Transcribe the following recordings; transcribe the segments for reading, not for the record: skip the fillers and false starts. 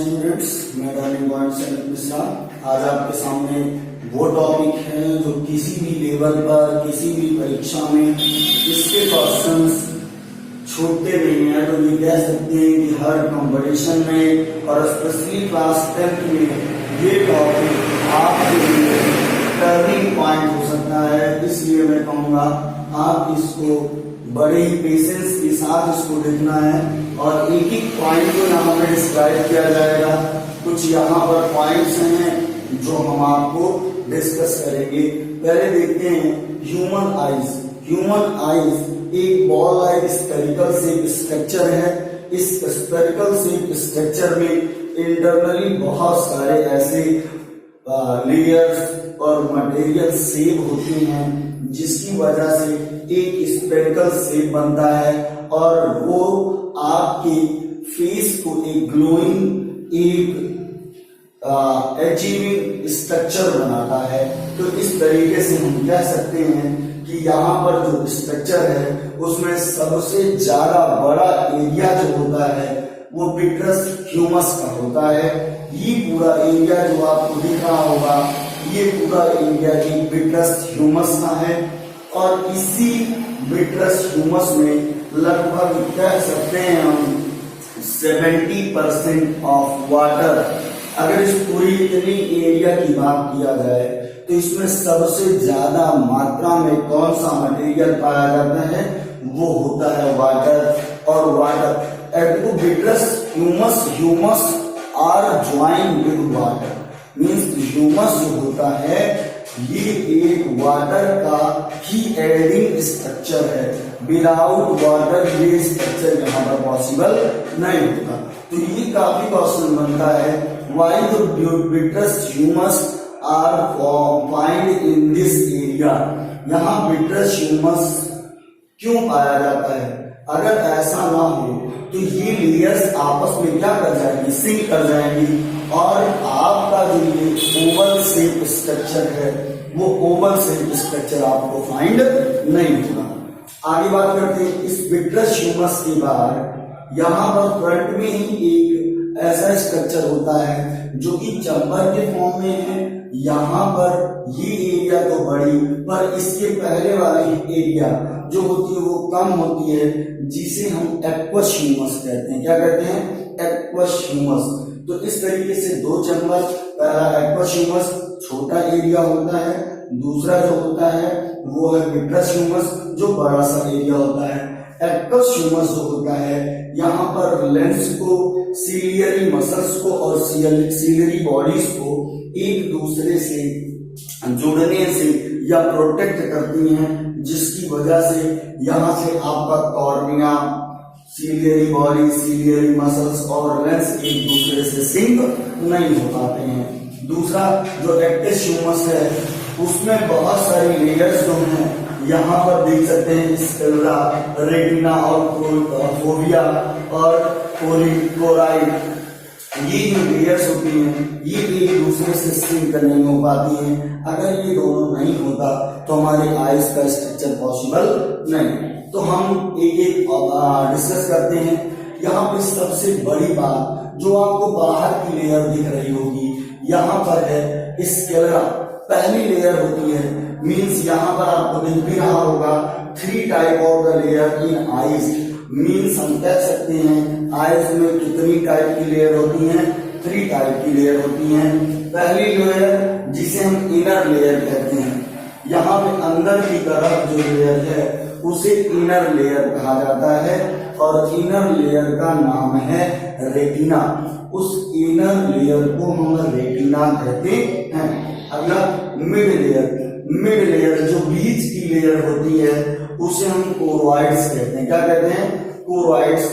Students, मैं turning point से अमित मिश्रा। आज आपके सामने वो टॉपिक है जो किसी भी लेवल पर किसी भी परीक्षा में इसके क्वेश्चंस छूटते नहीं है। तो ये कह सकते हैं कि हर कंपटीशन में और स्पेशली क्लास 10th में ये टॉपिक आपके लिए टर्निंग पॉइंट हो सकता है। इसलिए मैं कहूँगा आप इसको बड़े ही पेशेंस के साथ इसको देखना है और एक एक पॉइंट को यहाँ पर डिस्क्राइब किया जाएगा। कुछ यहाँ पर पॉइंट्स हैं जो हम आपको डिस्कस करेंगे। पहले देखते हैं ह्यूमन आईज। ह्यूमन आईज एक ball like spherical shape structure है। इस स्फेरिकल शेप स्ट्रक्चर में इंटरनली बहुत सारे ऐसे लेयर्स और मटेरियल शेप होती हैं जिसकी वजह से एक स्फेरिकल शेप बनता है और वो आपके फेस को एक ग्लोइंग एक अचीविंग स्ट्रक्चर बनाता है। तो इस तरीके से हम कह सकते हैं कि यहाँ पर जो स्ट्रक्चर है उसमें सबसे ज्यादा बड़ा एरिया जो होता है वो विट्रस ह्यूमस का होता है। ये पूरा एरिया जो आपको दिख रहा होगा ये पूरा एरिया एक विट्रस ह्यूमस का है और इसी विट्रस ह्यूमस में लगभग कह सकते हैं हम 70% ऑफ वाटर। अगर इस पूरी इतनी एरिया की बात किया जाए तो इसमें सबसे ज्यादा मात्रा में कौन सा मटेरियल पाया जाता है वो होता है वाटर। और water at vitreous humus are join with water means humus जो होता है ये एक वाटर का ही एडिंग स्ट्रक्चर है। विदाउट वाटर ये स्ट्रक्चर यहाँ पर पॉसिबल नहीं होता। तो ये काफी क्वेश्चन बनता है why the vitreous humus are find in this area. यहाँ विट्रस ह्यूमस क्यों पाया जाता है? अगर ऐसा ना हो तो ये लेयर्स आपस में क्या कर जाएंगी, सिंक कर जाएंगी और आपका जो ये ओवल शेप स्ट्रक्चर है वो ओवल शेप स्ट्रक्चर आपको फाइंड नहीं होगा। आगे बात करते हैं इस विट्रस ह्यूमस के बाद यहाँ पर फ्रंट में ही एक ऐसा स्ट्रक्चर होता है जो कि चैम्बर के फॉर्म में है। यहाँ पर ये एरिया तो बड़ी पर इसके पहले वाली एरिया जो होती है वो कम होती है जिसे हम एक्वस ह्यूमस कहते हैं। क्या कहते हैं? Aqueous humus. तो इस तरीके से दो चैम्बर, पहला एक्वस ह्यूमस छोटा एरिया होता है, दूसरा जो होता है वो है विट्रस ह्यूमस जो बड़ा सा एरिया होता है। एक्वस ह्यूमस जो होता है यहाँ पर लेंस को, सीलियरी मसल्स को और सीलियरी बॉडीज को एक दूसरे से जुड़ने से या प्रोटेक्ट करती हैं जिसकी वजह से यहाँ से आपका cornea, ciliary body, ciliary muscles और लेंस एक दूसरे से सिंक नहीं हो पाते हैं। दूसरा जो एक्वस ह्यूमस है उसमें बहुत सारी लेयर्स जो हैं यहाँ पर देख सकते हैं स्क्लेरा, रेटिना और फोविया और कोराइड। ये जो लेयर्स होती हैं ये एक दूसरे से सिंक नहीं हो पाती हैं। अगर ये दोनों नहीं होता तो हमारे आईज का स्ट्रक्चर पॉसिबल नहीं। तो हम एक एक डिस्कस करते हैं। यहाँ पे सबसे बड़ी बात जो आपको बाहर की लेयर दिख रही होगी यहाँ पर है स्क्लेरा। पहली लेयर होती है मीन्स यहाँ पर आपको दिख भी रहा होगा 3 type of the layer in eyes. Means हम कह सकते हैं आईज में कितनी टाइप की लेयर होती हैं? 3 टाइप की लेयर होती हैं। पहली लेयर जिसे हम इनर लेयर कहते हैं, यहाँ पे अंदर की तरफ जो लेयर है उसे इनर लेयर कहा जाता है और इनर लेयर का नाम है रेटिना। उस इनर लेयर को हम रेटिना कहते हैं। अगला मिड लेयर। मिड लेयर जो बीच की लेयर होती है उसे हम कोरोइड्स कहते हैं। क्या कहते हैं? कोरोइड्स।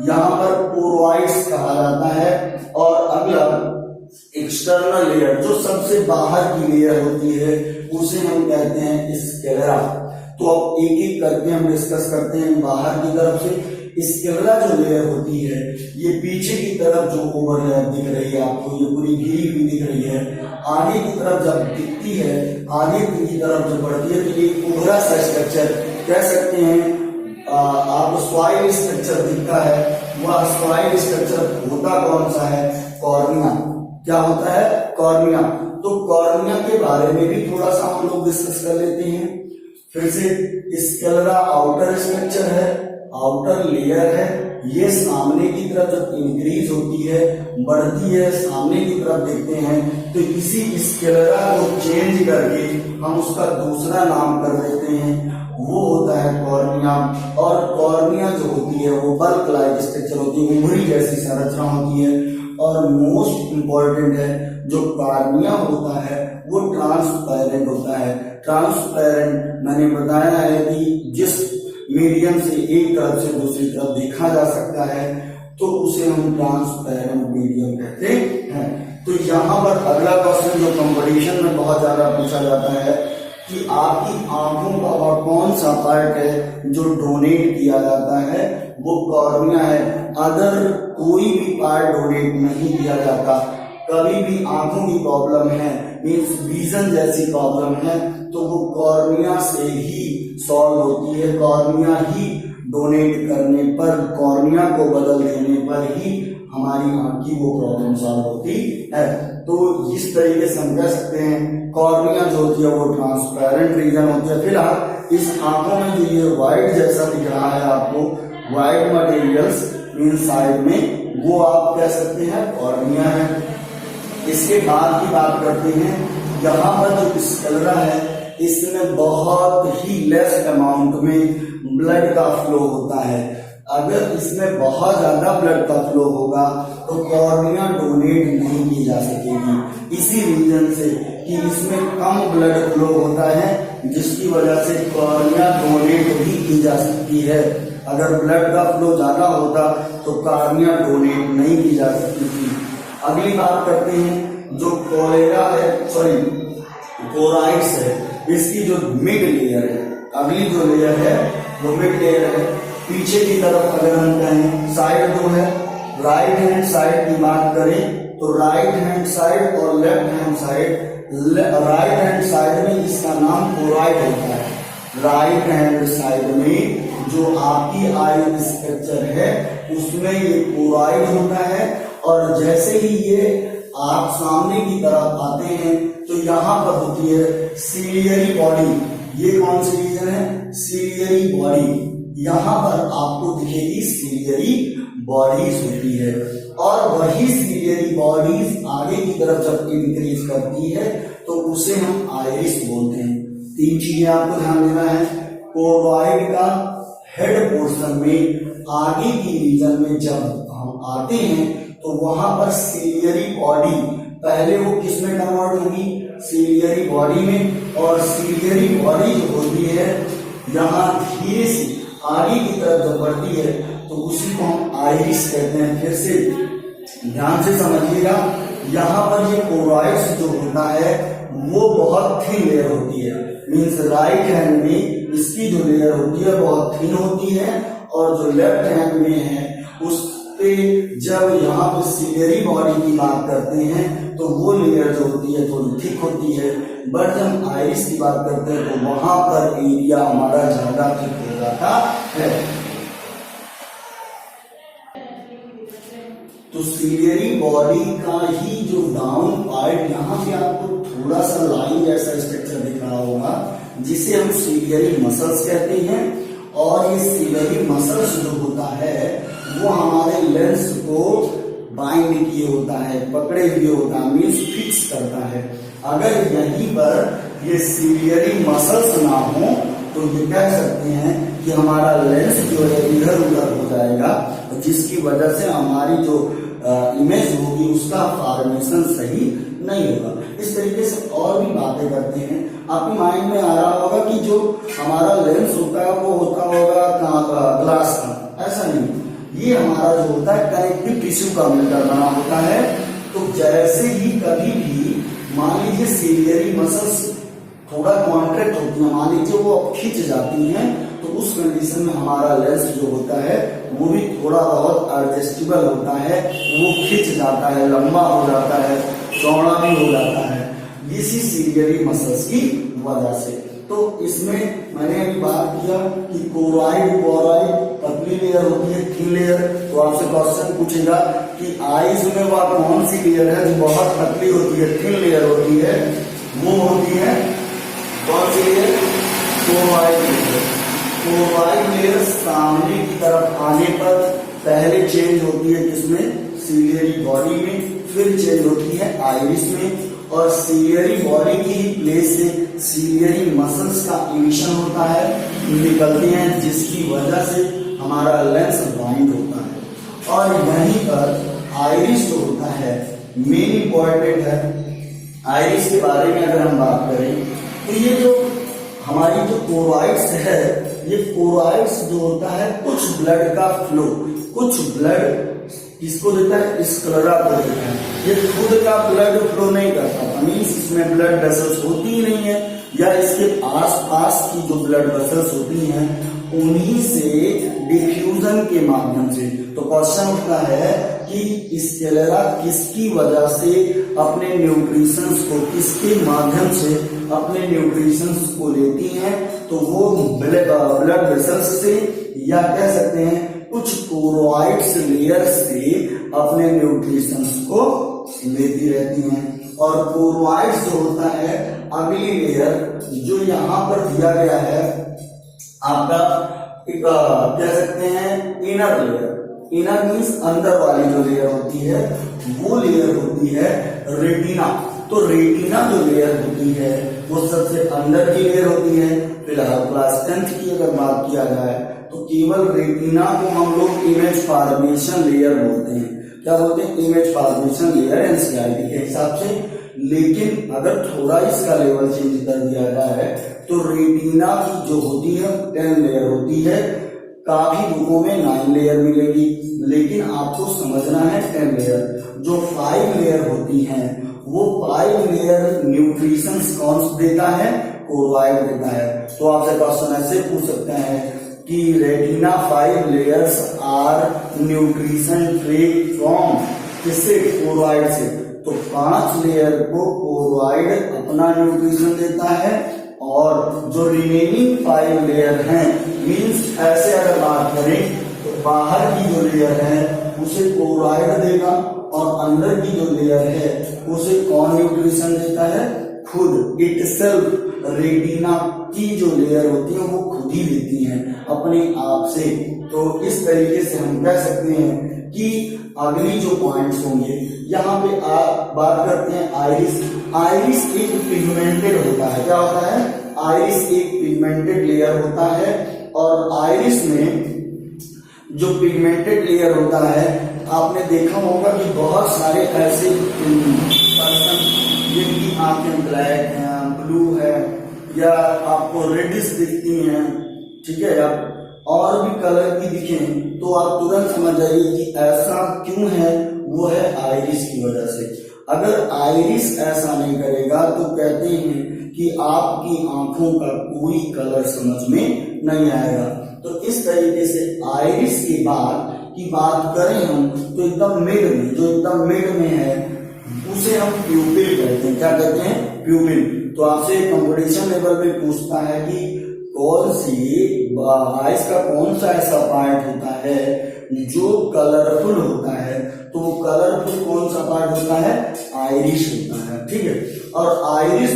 यहाँ पर कोरोइड्स कहा जाता है। और अगला एक्सटर्नल लेयर जो सबसे बाहर की लेयर होती है उसे हम कहते हैं स्क्लेरा। तो अब एक एक करके हम डिस्कस करते हैं। बाहर की तरफ से स्क्लेरा जो लेयर होती है ये पीछे की तरफ जो ओवरलैप दिख रही है आपको, ये पूरी घिरी हुई दिख रही है। आगे की तरफ जब दिखती है, आगे की तरफ जो बढ़ती है तो एक उभरा सा स्ट्रक्चर कह सकते हैं। आपको सॉइल स्ट्रक्चर दिखता है, वह सॉइल स्ट्रक्चर होता कौन सा है? कॉर्निया। क्या होता है? कॉर्निया। तो कॉर्निया के बारे में भी थोड़ा सा हम लोग डिस्कस कर लेते हैं। फिर से स्क्लेरा आउटर स्ट्रक्चर है, आउटर लेयर है, ये सामने की तरफ जब इंक्रीज होती है, बढ़ती है, सामने की तरफ देखते हैं तो इसी स्क्लेरा को चेंज करके हम उसका दूसरा नाम कर देते हैं, वो होता है कॉर्निया। और कॉर्निया जो होती है वो बल्क लाइक स्ट्रक्चर होती है, उंगली जैसी संरचना होती है। और मोस्ट इंपॉर्टेंट है जो कॉर्निया होता है वो ट्रांसपेरेंट होता है। ट्रांसपेरेंट मैंने बताया है कि जिस मीडियम से एक तरफ से दूसरी तरफ देखा जा सकता है तो उसे हम ट्रांसपेरेंट मीडियम कहते हैं। तो यहाँ पर अगला क्वेश्चन जो कंपटीशन में बहुत ज्यादा पूछा जाता है कि आपकी आंखों का वह कौन सा पार्ट है जो डोनेट किया जाता है, वो कॉर्निया है। अगर कोई भी पार्ट डोनेट नहीं किया जाता, कभी भी आंखों की प्रॉब्लम है, मीन्स विजन जैसी प्रॉब्लम है, तो वो कॉर्निया से ही सॉल्व होती है। कॉर्निया ही डोनेट करने पर, कॉर्निया को बदल देने पर ही हमारी आंख की वो प्रॉब्लम सॉल्व होती है। तो इस तरीके से हम कह सकते हैं कॉर्निया जो होती है वो ट्रांसपेरेंट रीजन होती है। फिलहाल इस आंखों में जो ये व्हाइट जैसा दिख रहा है आपको, व्हाइट मटेरियल्स इन साइड में, वो आप कह सकते हैं कॉर्निया है। इसके बाद की बात करते हैं, यहाँ पर जो स्क्लेरा है इसमें बहुत ही लेस अमाउंट में ब्लड का फ्लो होता है। अगर इसमें बहुत ज्यादा ब्लड का फ्लो होगा तो कॉर्निया डोनेट नहीं की जा सकेगी, इसी रीजन से कि इसमें कम ब्लड फ्लो होता है, जिसकी वजह से कॉर्निया डोनेट भी की जा सकती है। अगर ब्लड का फ्लो ज्यादा होता तो कॉर्निया डोनेट नहीं की जा सकती थी। अगली बात करते हैं जो कोलेरा है, सॉरी कोराइड्स है, इसकी जो मिड लेयर है, अगली जो लेयर है वो मिड लेयर है। पीछे की तरफ अगर हम कहें साइड दो है, राइट हैंड साइड की बात करें तो राइट हैंड साइड और left hand side, right hand side में इसका नाम कोराइड होता है। राइट हैंड साइड में जो आपकी आई स्ट्रक्चर है उसमें ये कोराइड होता है। और जैसे ही ये आप सामने की तरफ आते हैं तो यहाँ पर होती है सीलियरी बॉडी। ये कौन सी रीजन है? Ciliary body. यहाँ पर आपको दिखेगी सीलियरी बॉडीज होती है, और वही सीलियरी बॉडीज आगे की तरफ जब इंक्रीज करती है तो उसे हम आइरिस बोलते हैं। तीन चीजें आपको ध्यान देना है। कोरॉइड का हेड पोर्शन में आगे की रीजन में जब हम आते हैं तो वहां पर सीलियरी बॉडी पहले वो किस में कन्वर्ट होगी? सीलियरी बॉडी में। और सीलियरी बॉडी जो होती है यहाँ धीरे से आगे की तरफ जब बढ़ती है तो उसी को हम आइरिस कहते हैं। फिर से ध्यान से समझिएगा, यहाँ पर ये कोरॉइड्स जो होता है वो बहुत थिन लेयर होती है, मीन्स राइट हैंड में इसकी जो लेयर होती है बहुत थिन होती है, और जो लेफ्ट हैंड में है उस पे जब यहाँ पे सीलियरी बॉडी की बात करते हैं तो वो लेयर जो होती है थोड़ी थिक होती है। बट जब हम आइरिस की बात करते हैं तो वहां पर एरिया हमारा ज्यादा थिक हो जाता है। तो सीलियरी बॉडी का ही जो डाउन पार्ट, यहाँ पे आपको थोड़ा सा लाइन जैसा स्ट्रक्चर दिख रहा होगा जिसे हम सीलियरी मसल्स कहते हैं। और ये सीलियरी मसल्स जो होता है वो हमारे लेंस को बाइंड किए होता है, पकड़े हुए होता है, मीन्स फिक्स करता है। अगर यहीं पर ये सीलियरी मसल्स ना हो तो ये कह सकते हैं कि हमारा लेंस जो है इधर उधर हो जाएगा, जिसकी वजह से हमारी जो इमेज होगी उसका फॉर्मेशन सही नहीं होगा। इस तरीके से और भी बातें करते हैं। आपके माइंड में आ रहा होगा कि जो हमारा लेंस होता है वो होता होगा कहाँ का? ग्लास का। ऐसा नहीं, ये हमारा जो होता है कनेक्टिव टिश्यू का मिलकर बना होता है। तो जैसे ही कभी भी मान लीजिए सीलियरी मसल्स थोड़ा कॉन्ट्रैक्ट होती है, मान लीजिए वो खिंच जाती हैं, तो उस कंडीशन में हमारा लेंस जो होता है वो भी थोड़ा बहुत एडजस्टेबल होता है, वो खिंच जाता है, लंबा हो जाता है, चौड़ा भी हो जाता है, इसी सीलियरी मसल्स की वजह से। तो इसमें मैंने अभी बात किया कि कोरॉइड पतली लेयर होती है, थिन लेयर। तो आपसे क्वेश्चन पूछेगा कि आईज में वह कौन सी लेयर है जो बहुत पतली होती है, थिन लेयर होती है, वो होती है कौन सी लेयर? कोवाइड लेयर। कोवाइड लेयर सामने की तरफ आने पर पहले चेंज होती है किसमें? सीलियरी बॉडी में, फिर चेंज होती है आइरिस में, और सीलियरी बॉडी की ही प्लेस से सीलियरी मसल्स का इमिशन होता है, निकलते हैं, जिसकी वजह से हमारा लेंस बाइंड होता है। और यहीं पर आइरिस जो होता है मेन इंपॉर्टेंट है। आइरिस के बारे में अगर हम बात करें तो ये जो हमारी जो कोरॉइड्स है, ये कोरॉइड्स जो होता है कुछ ब्लड का फ्लो, कुछ ब्लड किसको देता है? स्क्लेरा को देता है। ये खुद का ब्लड फ्लो नहीं करता, मीन्स इसमें ब्लड वेसल्स होती ही नहीं है, या इसके आसपास की जो ब्लड वेसल्स होती हैं उन्हीं से डिफ्यूजन के माध्यम से। तो क्वेश्चन उठता है कि स्क्लेरा किसकी वजह से अपने न्यूट्रिशंस को, किसके माध्यम से अपने न्यूट्रिशंस को लेती हैं? तो वो ब्लड वेसल्स से, या कह सकते हैं कुछ कोरॉइड्स लेयर से अपने न्यूट्रिशंस को लेती रहती हैं। और कोरॉइड्स जो होता है अगली लेयर जो यहाँ पर दिया गया है आपका, एक कह सकते हैं इनर लेयर। इनर मीन्स अंदर वाली जो लेयर होती है वो लेयर होती है रेटिना। तो रेटिना जो लेयर होती है वो सबसे अंदर की लेयर होती है। फिलहाल क्लास 10th की अगर बात किया जाए तो केवल रेटिना को हम लोग इमेज फॉर्मेशन लेयर बोलते हैं। क्या बोलते हैं? इमेज फॉर्मेशन लेयर एनसीईआरटी के हिसाब से। लेकिन अगर थोड़ा इसका लेवल चेंज कर दिया जाए तो रेटिना की जो होती है 10 लेयर होती है, काफी बुकों में 9 लेयर मिलेगी, लेकिन आपको समझना है 10 लेयर। जो 5 लेयर होती हैं वो 5 लेयर न्यूट्रिशन कौन देता है? कोरॉइड देता है। तो आपसे क्वेश्चन ऐसे पूछ सकते हैं कि retina 5 layers are nutrition take from, किससे? कोरॉइड से। तो 5 लेयर को कोरॉइड अपना न्यूट्रिशन देता है, और जो रिमेनिंग 5 लेयर हैं, मीन्स ऐसे अगर बात करें तो बाहर की जो लेयर है उसे कोरॉइड देगा, और अंदर की जो लेयर है उसे कौन न्यूट्रिशन देता है? खुद इटसेल्फ। रेटिना की जो लेयर होती है वो खुद ही देती हैं अपने आप से। तो इस तरीके से हम कह सकते हैं कि अगली जो पॉइंट्स होंगे यहाँ पे बात करते हैं आइरिस। आइरिस एक पिगमेंटेड होता है। क्या होता है? आइरिस एक पिगमेंटेड लेयर होता है, और आइरिस में जो पिगमेंटेड लेयर होता है आपने देखा होगा कि बहुत सारे ऐसे पर्सन जिनकी आंखें ब्लैक हैं, ब्लू है, या आपको रेडिश दिखती हैं, ठीक है, या और भी कलर की दिखें, तो आप तुरंत समझ जाइए कि ऐसा क्यों है। वो है आइरिस की वजह से। अगर आइरिस ऐसा नहीं करेगा तो कहते हैं कि आपकी आंखों का कोई कलर समझ में नहीं आएगा। तो इस तरीके से आइरिस की बात करें हम तो एकदम मिड में, जो एकदम मिड में है उसे हम प्यूपिल कहते हैं। क्या कहते हैं? प्यूपिल। तो आपसे कंपटीशन लेवल पे पूछता है कि कौन सी आइस का कौन सा ऐसा पार्ट होता है जो कलरफुल होता है, तो वो कलरफुल कौन सा पार्ट होता है? आइरिस होता है। ठीक है। और आइरिस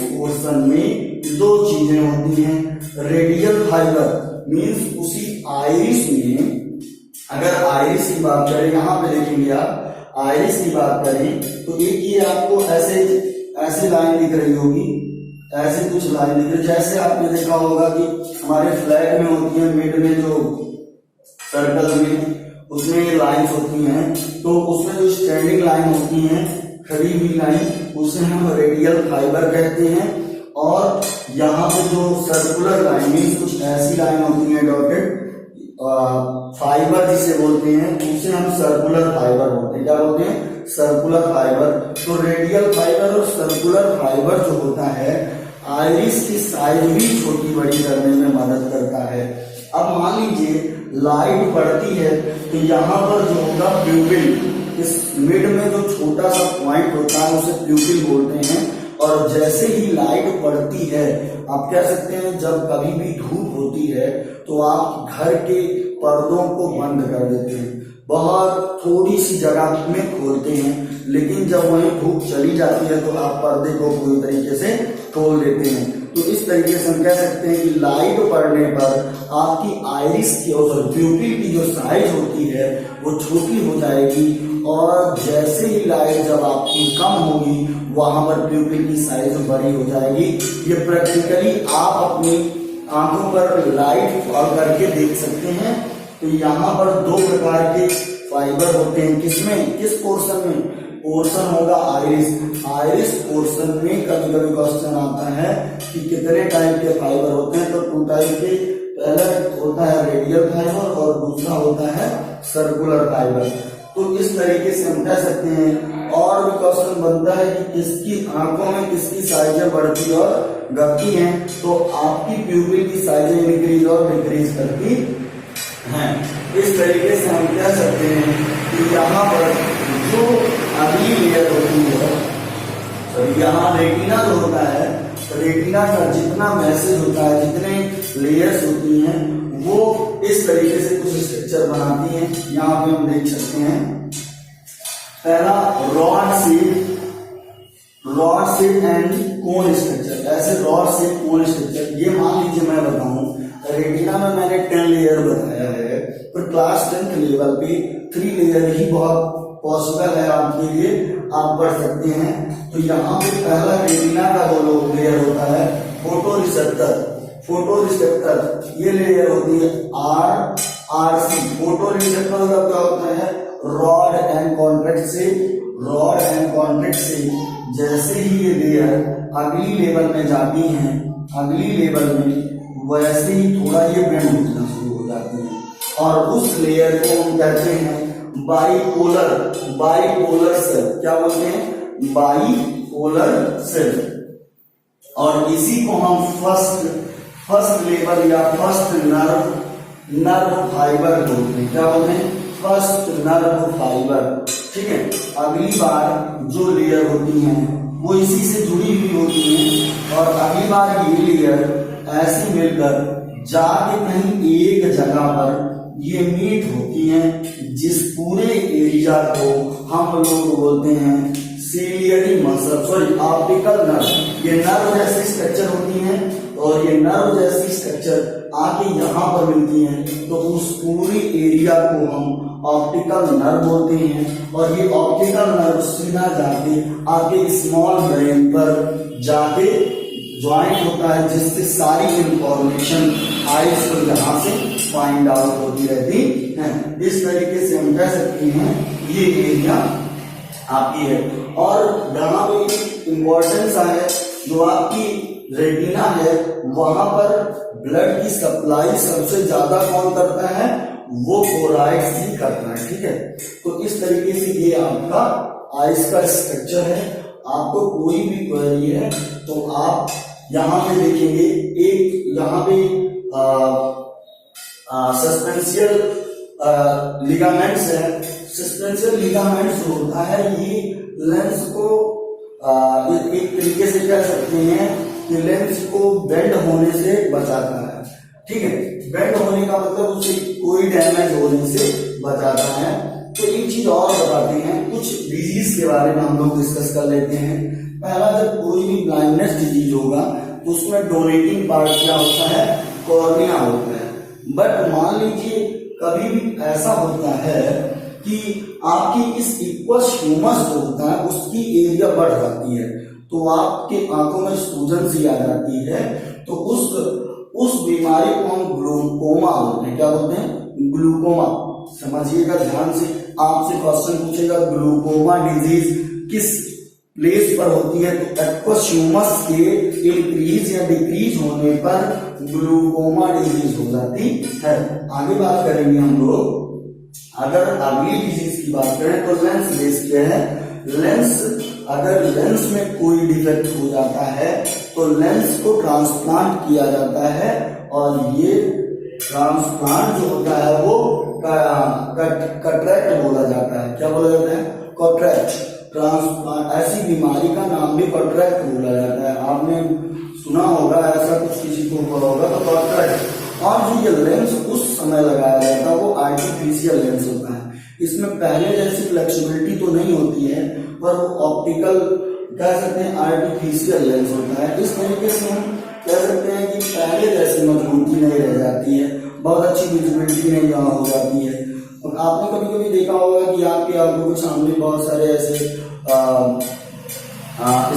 पोर्शन में 2 चीजें होती हैं। रेडियल फाइबर मीन्स उसी आइरिस में, अगर आइरिस की बात करें, यहाँ पे देखेंगे आप, आइरिस की बात करें तो एक ये आपको ऐसे लाइन दिख रही होगी, ऐसे कुछ लाइन दिख रही, जैसे आपने देखा होगा कि हमारे फ्लैग में होती है, मिड में जो सर्कल में उसमें लाइंस होती हैं, तो उसमें जो स्टैंडिंग लाइन होती हैं, खड़ी हुई लाइन, उसे हम रेडियल फाइबर कहते हैं। और यहाँ पे जो सर्कुलर लाइन मीन्स कुछ ऐसी लाइन होती है डॉटेड फाइबर जिसे बोलते हैं, उसे हम सर्कुलर फाइबर बोलते हैं। क्या बोलते हैं? Circular fibre. तो रेडियल फाइबर और सर्कुलर फाइबर जो होता है आइरिस की साइज भी छोटी बड़ी करने में मदद करता है। अब मान लीजिए लाइट पड़ती है तो यहाँ पर जो होगा प्यूपिल, इस मिड में जो छोटा सा पॉइंट होता है उसे प्यूपिल बोलते हैं, और और जैसे ही लाइट पड़ती है, आप कह सकते हैं जब कभी भी धूप होती है तो आप घर के पर्दों को बंद कर देते हैं, बहुत थोड़ी सी जगह में खोलते हैं, लेकिन जब वहीं धूप चली जाती है तो आप पर्दे को पूरी तरीके से खोल देते हैं। तो इस तरीके से हम कह सकते हैं कि लाइट पड़ने पर आपकी आइरिस की और प्यूपिल की जो साइज होती है वो छोटी हो जाएगी, और जैसे ही लाइट जब आपकी कम होगी वहां पर प्यूपिल की साइज बड़ी हो जाएगी। ये प्रैक्टिकली आप अपनी आंखों पर लाइट फॉल करके देख सकते हैं। तो यहाँ पर दो प्रकार के फाइबर होते हैं, किसमें, किस पोर्शन में, पोर्शन होगा आइरिस। आइरिस पोर्शन में कभी कभी क्वेश्चन आता है कि कितने टाइप के फाइबर होते हैं, तो 2 टाइप के, पहला होता है रेडियल फाइबर और दूसरा होता है सर्कुलर फाइबर। तो इस तरीके से हम कह सकते हैं। और भी क्वेश्चन बनता है कि किसकी आंखों में किसकी साइजें बढ़ती और घटती हैं, तो आपकी प्यूपिल की साइजें इंक्रीज और डिक्रीज करती हैं। इस तरीके से हम कह सकते हैं कि यहाँ पर जो अगली लेयर होती है, तो यहाँ रेटिना जो होता है, रेटिना का जितना मैसेज होता है, जितने लेयर्स होती हैं, वो इस तरीके से कुछ स्ट्रक्चर बनाती हैं। यहाँ पे हम देख सकते हैं, पहला rod shape and cone structure. ऐसे रॉड शेप कोन स्ट्रक्चर, ये मान लीजिए मैं बताऊं, रेटिना में मैंने 10 लेयर बताया है, पर क्लास 10 लेवल पे 3 लेयर ही बहुत पॉसिबल है आपके लिए, आप पढ़ सकते हैं। तो यहाँ पे पहला रेटिना का जो लेयर होता है फोटो रिसेप्टर, ये लेयर होती है RC। फोटो रिसेप्टर का क्या होता है, रॉड एंड कॉन्ट्रैक्ट से जैसे ही ये लेयर अगली लेवल में जाती हैं, अगली लेवल में वैसे ही थोड़ा ये बेंड होना शुरू हो जाती है, और उस लेयर को हम कहते हैं बाइपोलर सेल। क्या बोलते हैं, बाइपोलर सेल। और इसी को हम फर्स्ट लेवल या फर्स्ट नर्व फाइबर बोलते हैं। क्या बोलते हैं, फर्स्ट नर्व फाइबर। ठीक है, अगली बार जो लेयर होती हैं वो इसी से जुड़ी हुई होती हैं, और अगली बार ये लेयर ऐसी मिलकर जाके कहीं एक जगह पर ये मीट होती हैं, जिस पूरे एरिया को हम लोग बोलते हैं सीलियरी मसल, ऑप्टिकल नर्व। ये नर्व जैसी स्ट्रक्चर होती हैं, और ये नर्व जैसी स्ट्रक्चर आके यहाँ पर मिलती हैं, तो उस पूरी एरिया को हम ऑप्टिकल नर्व बोलते हैं। और ये ऑप्टिकल नर्व सीधा जाके आके स्मॉल ब्रेन पर जाके ज्वाइंट होता है, जिससे सारी इंफॉर्मेशन आइज को यहाँ से फाइंड आउट होती रहती है। इस तरीके से हम कह सकते हैं ये एरिया आपकी है। और यहाँ पे इम्पोर्टेंस है, जो आपकी रेटिना है वहां पर ब्लड की सप्लाई सबसे ज्यादा कौन करता है, वो कोराइड्स ही करता है। ठीक है, तो इस तरीके से ये आपका आइज का स्ट्रक्चर है। आपको कोई भी क्वेरी है तो आप यहाँ पे देखेंगे, एक यहाँ पे सस्पेंशियल लिगामेंट्स है। सस्पेंशियल लिगामेंट्स जो होता है ये लेंस को एक तरीके से कह सकते हैं कि लेंस को बेंड होने से बचाता है। ठीक है, बेंड होने का मतलब उसे कोई डैमेज होने से बचाता है। तो एक चीज और बताते हैं, कुछ डिजीज के बारे में हम लोग डिस्कस कर लेते हैं। पहला, जब कोई भी ब्लाइंडनेस डिजीज होगा तो उसमें डोनेटिंग पार्ट क्या होता है, कॉर्निया होता है। बट मान लीजिए कभी भी ऐसा होता है कि आपकी इस इक्वस ह्यूमस जो होता है उसकी एरिया बढ़ जाती है, तो आपके आंखों में सूजन सी आ जाती है, तो उस बीमारी को हम ग्लूकोमा बोलते हैं। क्या बोलते हैं, ग्लूकोमा। समझिएगा ध्यान से, आपसे क्वेश्चन पूछेगा ग्लूकोमा डिजीज किस प्लेस पर होती है, तो एक्वस ह्यूमस के इंक्रीज या डिक्रीज होने पर ग्लूकोमा डिजीज हो जाती है। आगे बात करेंगे हम लोग। अगर अगली डिजीज की बात करें तो लेंस बेस क्या है, लेंस, अगर लेंस में कोई डिफेक्ट हो जाता है तो लेंस को ट्रांसप्लांट किया जाता है, और ये ट्रांसप्लांट जो होता है वो कैटरेक्ट बोला जाता है। क्या बोला जाता है, कैटरेक्ट। ट्रांसप्लांट, ऐसी बीमारी का नाम भी कॉन्ट्रैक्ट बोला जाता है। आपने सुना होगा, ऐसा कुछ किसी को हुआ होगा तो कॉन्ट्रैक्ट। और जो ये लेंस उस समय लगाया जाता है वो आर्टिफिशियल लेंस होता है। इसमें पहले जैसी फ्लेक्सिबिलिटी तो नहीं होती है, पर वो ऑप्टिकल कह सकते हैं आर्टिफिशियल लेंस होता है। इस तरीके से हम कह सकते हैं कि पहले जैसी मजबूती नहीं रह जाती है, बहुत अच्छी विजिबिलिटी नहीं यहाँ हो जाती है। और आपने कभी कभी देखा होगा कि आपकी आंखों के सामने बहुत सारे ऐसे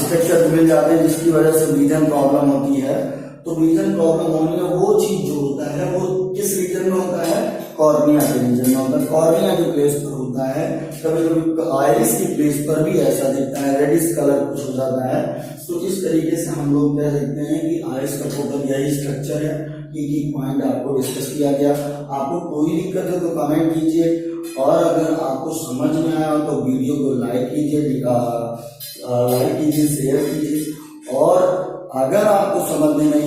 स्ट्रक्चर मिल जाते हैं जिसकी वजह से विजन प्रॉब्लम होती है। तो विजन प्रॉब्लम होने में वो चीज जो होता है वो किस रीजन में होता है, कॉर्निया के रीजन में होता है। कॉर्निया के प्लेस पर होता है। कभी कभी आइरिस की प्लेस पर भी ऐसा दिखता है, रेडिश कलर कुछ हो जाता है। तो इस तरीके से हम लोग कह सकते हैं कि आइरिस का टोटल यही स्ट्रक्चर है। की पॉइंट आपको डिस्कस किया गया। आपको कोई दिक्कत है तो कमेंट कीजिए, और अगर आपको समझ में आया तो वीडियो को लाइक कीजिए, शेयर कीजिए। और अगर आपको समझ में नहीं